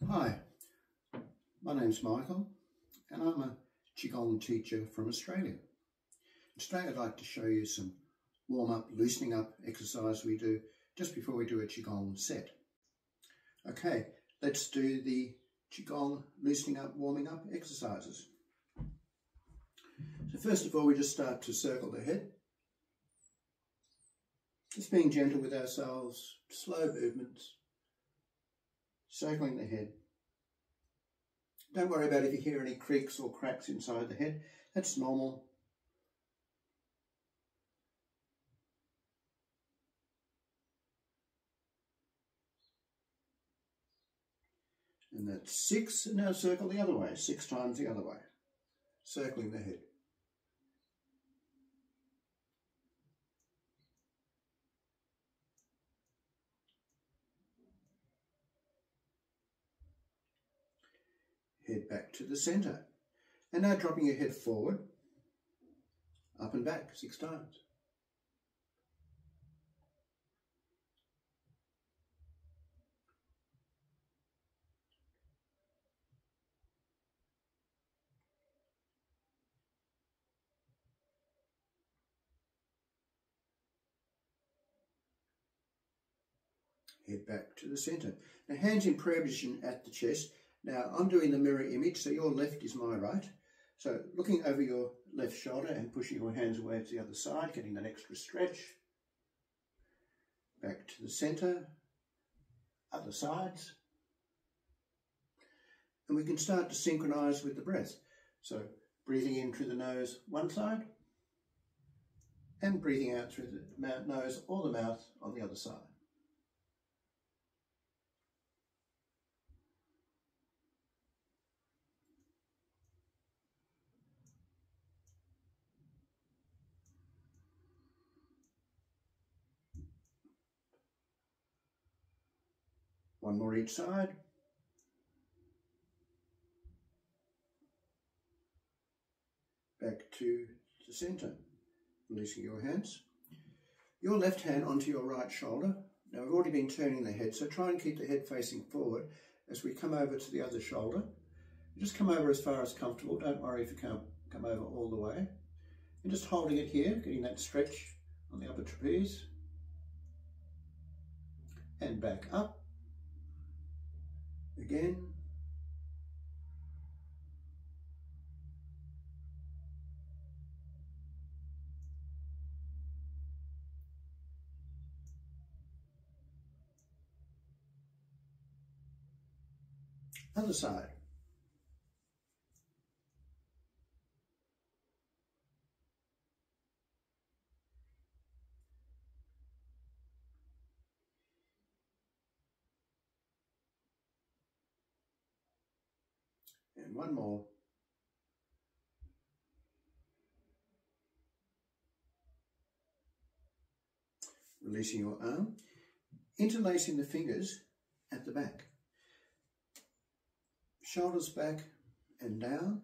Hi, my name's Michael and I'm a Qigong teacher from Australia. Today I'd like to show you some warm-up, loosening up exercise we do just before we do a Qigong set. Okay, let's do the Qigong loosening up, warming up exercises. So first of all, we just start to circle the head. Just being gentle with ourselves, slow movements, circling the head. Don't worry about if you hear any creaks or cracks inside the head, that's normal. And that's 6, and now circle the other way, 6 times the other way, circling the head. Head back to the centre. And now dropping your head forward, up and back 6 times. Head back to the centre. Now hands in prayer position at the chest. Now I'm doing the mirror image, so your left is my right. So looking over your left shoulder and pushing your hands away to the other side, getting that extra stretch. Back to the centre, other sides. And we can start to synchronise with the breath. So breathing in through the nose one side and breathing out through the nose or the mouth on the other side. One more each side. Back to the centre, releasing your hands. Your left hand onto your right shoulder. Now we've already been turning the head, so try and keep the head facing forward as we come over to the other shoulder. Just come over as far as comfortable, don't worry if you can't come over all the way. And just holding it here, getting that stretch on the upper trapeze. And back up. Again. Other side. And one more. Releasing your arm, interlacing the fingers at the back. Shoulders back and down.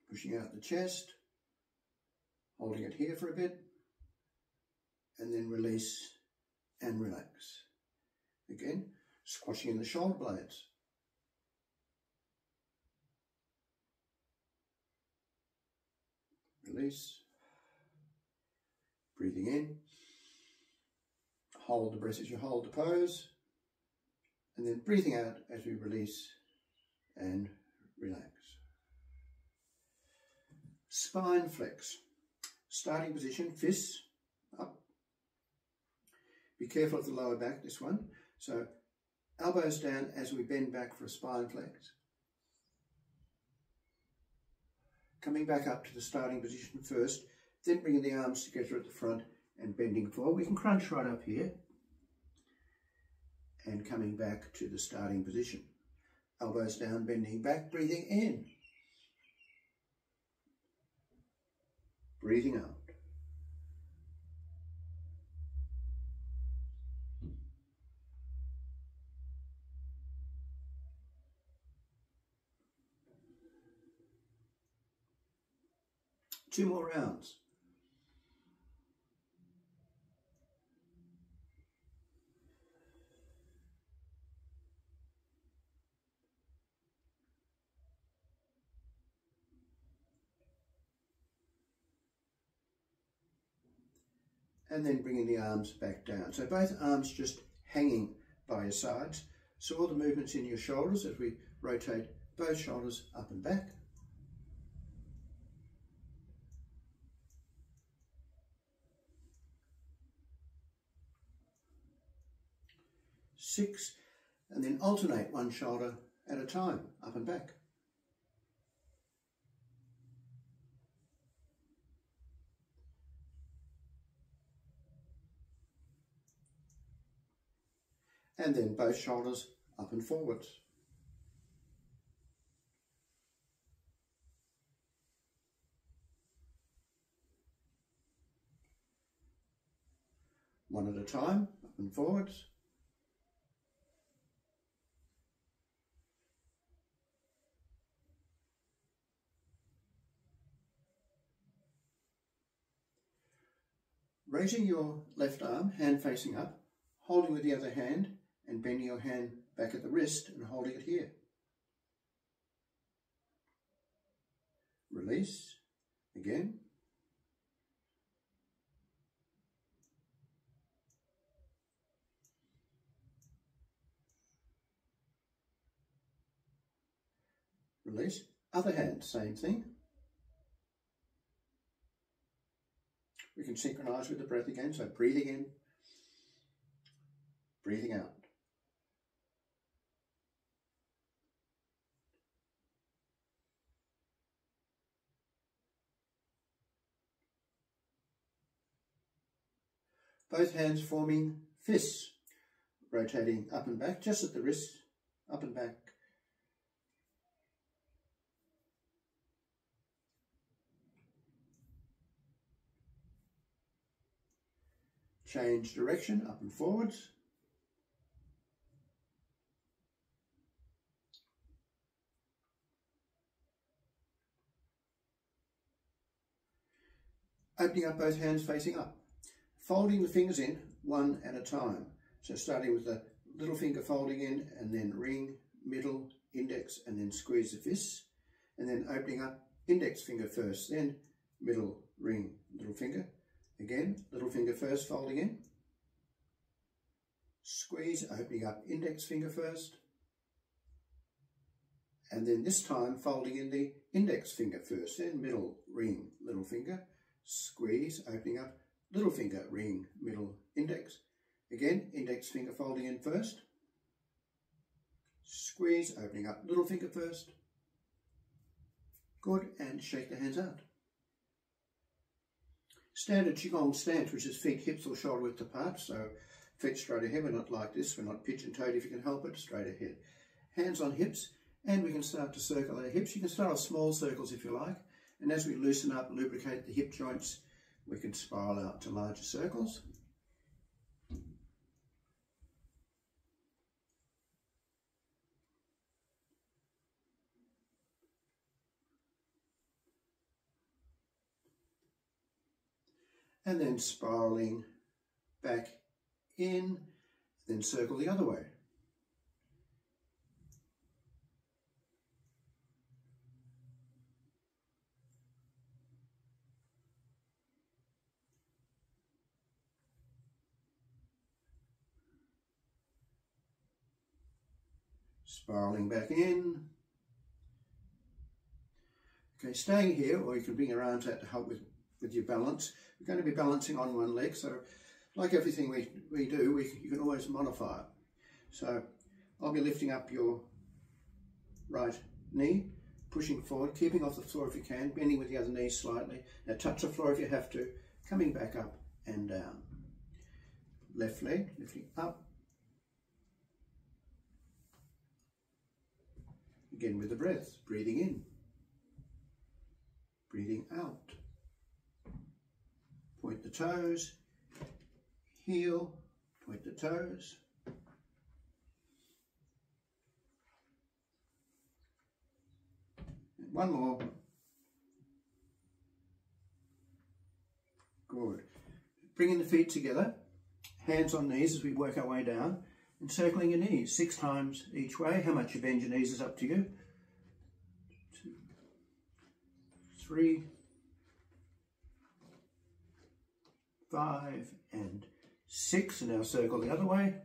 Pushing out the chest, holding it here for a bit, and then release and relax. Again, squashing in the shoulder blades. Release. Breathing in. Hold the breath as you hold the pose. And then breathing out as we release and relax. Spine flex. Starting position, fists up. Be careful of the lower back, this one. So elbows down as we bend back for a spine flex. Coming back up to the starting position first, then bringing the arms together at the front and bending forward. We can crunch right up here. And coming back to the starting position. Elbows down, bending back, breathing in. Breathing out. Two more rounds. and then bringing the arms back down. So both arms just hanging by your sides. So all the movements in your shoulders as we rotate both shoulders up and back. Six, and then alternate one shoulder at a time, up and back. And then both shoulders up and forwards. One at a time, up and forwards. Raising your left arm, hand facing up, holding with the other hand and bending your hand back at the wrist and holding it here. Release, again. Release, other hand, same thing. We can synchronize with the breath again, so breathing in, breathing out. Both hands forming fists, rotating up and back, just at the wrist, up and back. Change direction, up and forwards. Opening up both hands facing up. Folding the fingers in one at a time. So starting with the little finger folding in and then ring, middle, index, and then squeeze the fists. And then opening up index finger first, then middle, ring, little finger. Again, little finger first, folding in. Squeeze, opening up index finger first. And then this time folding in the index finger first, then middle, ring, little finger. Squeeze, opening up little finger, ring, middle, index. Again, index finger folding in first. Squeeze, opening up little finger first. Good, and shake the hands out. Standard Qigong stance, which is feet hips or shoulder width apart, so feet straight ahead. We're not like this, we're not pigeon-toed if you can help it, straight ahead. Hands on hips, and we can start to circle our hips. You can start off small circles if you like, and as we loosen up, lubricate the hip joints, we can spiral out to larger circles. And then spiraling back in, then circle the other way. Spiraling back in. Okay, staying here, or you can bring your arms out to help with your balance. We're going to be balancing on one leg, so like everything we do, you can always modify it. So I'll be lifting up your right knee, pushing forward, keeping off the floor if you can, bending with the other knee slightly. Now touch the floor if you have to, coming back up and down. Left leg, lifting up. Again with the breath, breathing in, breathing out. Point the toes, heel, point the toes. And one more. Good. Bringing the feet together, hands on knees as we work our way down, and circling your knees 6 times each way. How much you bend your knees is up to you. 2, 3, 5 and 6, and now circle the other way.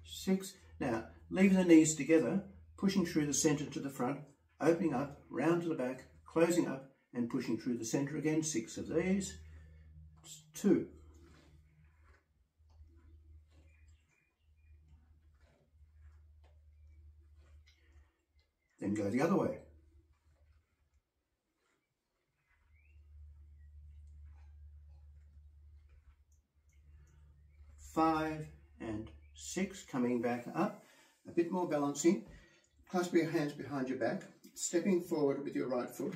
6. Now, leaving the knees together, pushing through the centre to the front, opening up, round to the back, closing up, and pushing through the centre again. 6 of these. 2. Then go the other way. 5 and 6, coming back up, a bit more balancing. Clasp your hands behind your back, stepping forward with your right foot,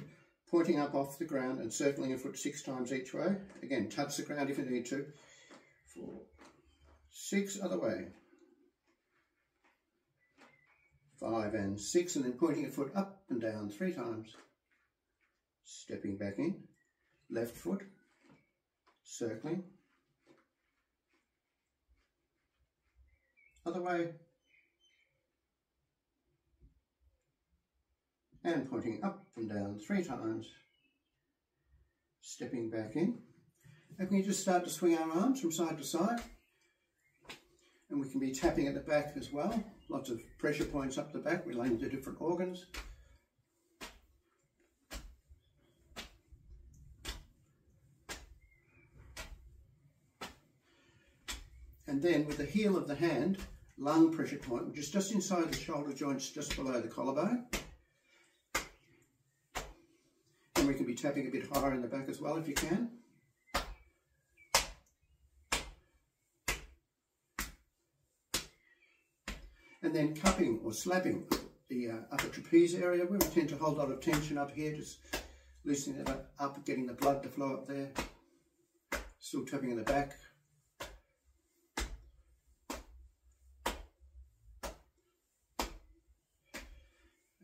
pointing up off the ground and circling your foot 6 times each way. Again, touch the ground if you need to. 4, 6, other way. 5 and 6, and then pointing your foot up and down 3 times. Stepping back in, left foot, circling. Other way. And pointing up and down 3 times. Stepping back in. And we can just start to swing our arms from side to side. And we can be tapping at the back as well. Lots of pressure points up the back relating to different organs. And then with the heel of the hand, lung pressure point, which is just inside the shoulder joints, just below the collarbone. And we can be tapping a bit higher in the back as well if you can. And then cupping or slapping the upper trapeze area, where we tend to hold a lot of tension up here, just loosening it up, getting the blood to flow up there. Still tapping in the back.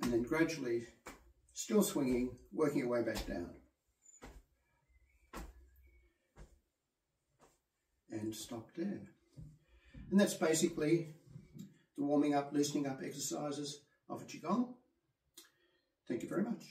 And then gradually, still swinging, working your way back down. And stop there. And that's basically the warming up, loosening up exercises of a Qigong. Thank you very much.